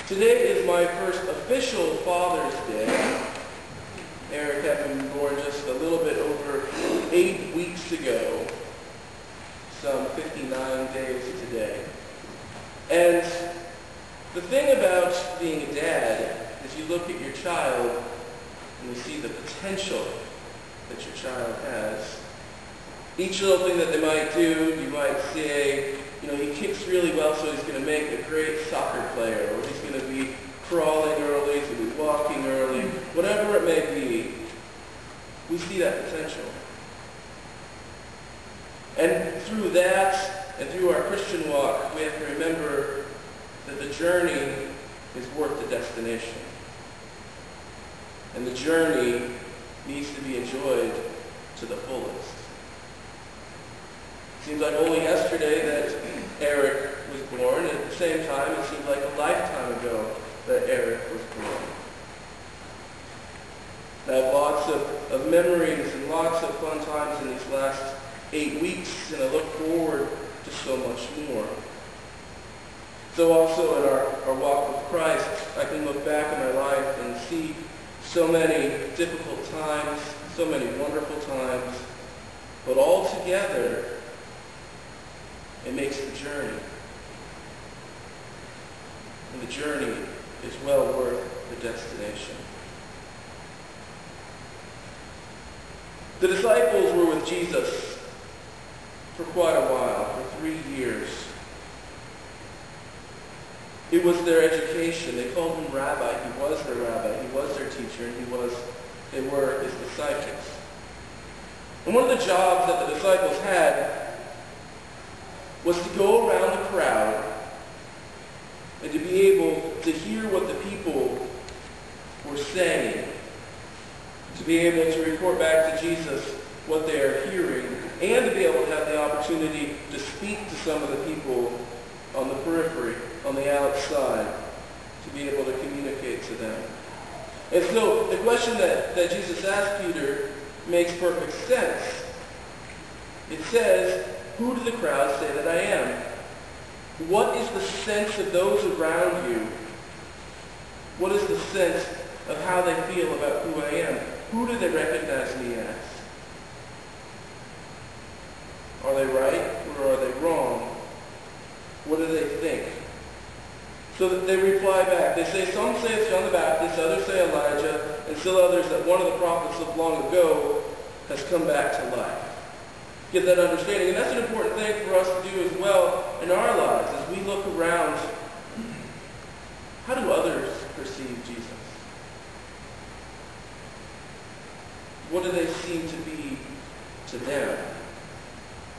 Today is my first official Father's Day. Eric had been born just a little bit over 8 weeks ago, some 59 days today. And the thing about being a dad is you look at your child and you see the potential that your child has. Each little thing that they might do, you might say, he kicks really well, so he's going to make a great soccer player, or he's going to be crawling early, he's going to be walking early, whatever it may be. We see that potential. And through that, and through our Christian walk, we have to remember that the journey is worth the destination. And the journey needs to be enjoyed to the fullest. It seems like only yesterday that Eric was born, and at the same time it seemed like a lifetime ago that Eric was born. I have lots of memories and lots of fun times in these last 8 weeks, and I look forward to so much more. So also in our walk with Christ, I can look back in my life and see so many difficult times, so many wonderful times, but all together, it makes the journey. And the journey is well worth the destination. The disciples were with Jesus for quite a while, for 3 years. It was their education. They called him rabbi. He was their rabbi. He was their teacher. And they were his disciples. And one of the jobs that the disciples had was to go around the crowd and to be able to hear what the people were saying, to be able to report back to Jesus what they are hearing, and to be able to have the opportunity to speak to some of the people on the periphery, on the outside, to be able to communicate to them. And so the question that Jesus asked Peter makes perfect sense. It says, "Who do the crowd say that I am?" What is the sense of those around you? What is the sense of how they feel about who I am? Who do they recognize me as? Are they right or are they wrong? What do they think? So that they reply back. They say, some say it's John the Baptist, others say Elijah, and still others that one of the prophets of long ago has come back to life. Get that understanding. And that's an important thing for us to do as well in our lives. As we look around, how do others perceive Jesus? What do they seem to be to them?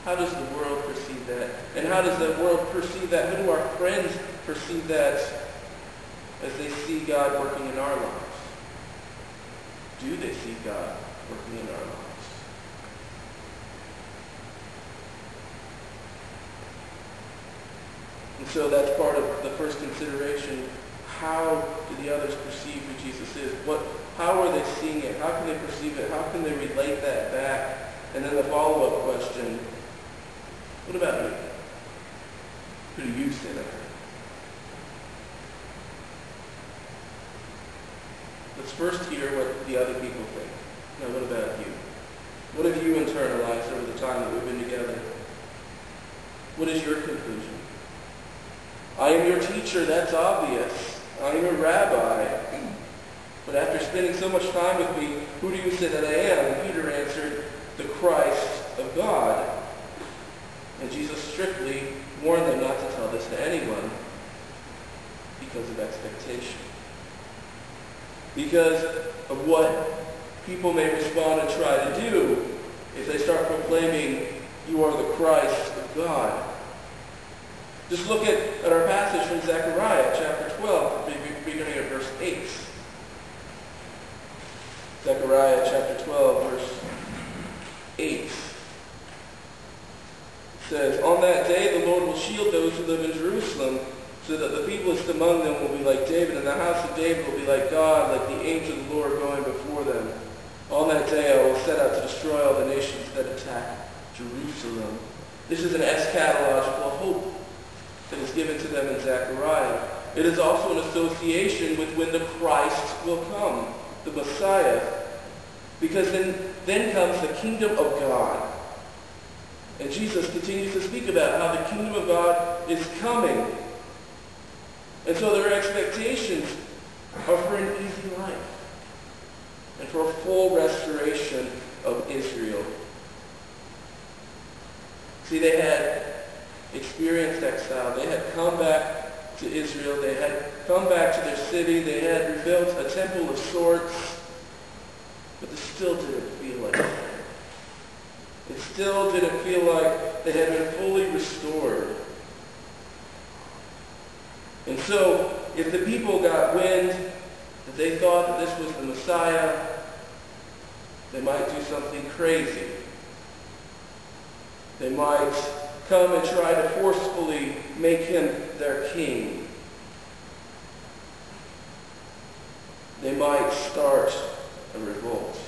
How does the world perceive that? And how does the world perceive that? How do our friends perceive that as they see God working in our lives? Do they see God working in our lives? And so that's part of the first consideration. How do the others perceive who Jesus is? How are they seeing it? How can they perceive it? How can they relate that back? And then the follow-up question, what about you? Who do you say that? Let's first hear what the other people think. Now, what about you? What have you internalized over the time that we've been together? What is your conclusion? I am your teacher, that's obvious. I am a rabbi. But after spending so much time with me, who do you say that I am? And Peter answered, the Christ of God. And Jesus strictly warned them not to tell this to anyone because of expectation. Because of what people may respond and try to do if they start proclaiming, you are the Christ of God. Just look at our passage from Zechariah chapter 12, beginning at verse 8. Zechariah chapter 12, verse 8. It says, on that day the Lord will shield those who live in Jerusalem, so that the peoplest among them will be like David, and the house of David will be like God, like the angel of the Lord going before them. On that day I will set out to destroy all the nations that attack Jerusalem. This is an eschatological hope that is given to them in Zechariah. it is also an association with when the Christ will come, the Messiah. Because then comes the kingdom of God. And Jesus continues to speak about how the kingdom of God is coming. And so their expectations are for an easy life and for a full restoration of Israel. See, they had experienced exile. They had come back to Israel. They had come back to their city. They had rebuilt a temple of sorts. But it still didn't feel like it. It still didn't feel like they had been fully restored. And so, if the people got wind that they thought that this was the Messiah, they might do something crazy. They might come and try to forcefully make him their king. They might start a revolt.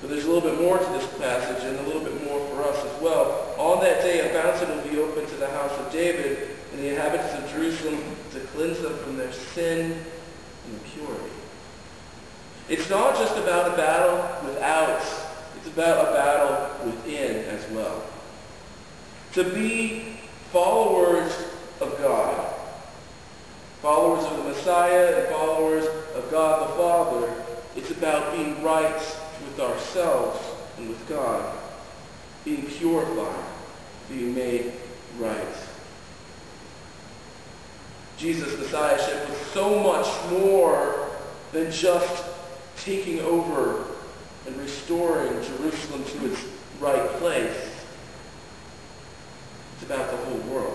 But there's a little bit more to this passage and a little bit more for us as well. On that day, a fountain will be opened to the house of David and the inhabitants of Jerusalem to cleanse them from their sin and impurity. It's not just about a battle without, it's about a battle within as well. To be followers of God, followers of the Messiah and followers of God the Father, it's about being right with ourselves and with God, being purified, being made right. Jesus' Messiahship was so much more than just taking over and restoring Jerusalem to its right place. It's about the whole world.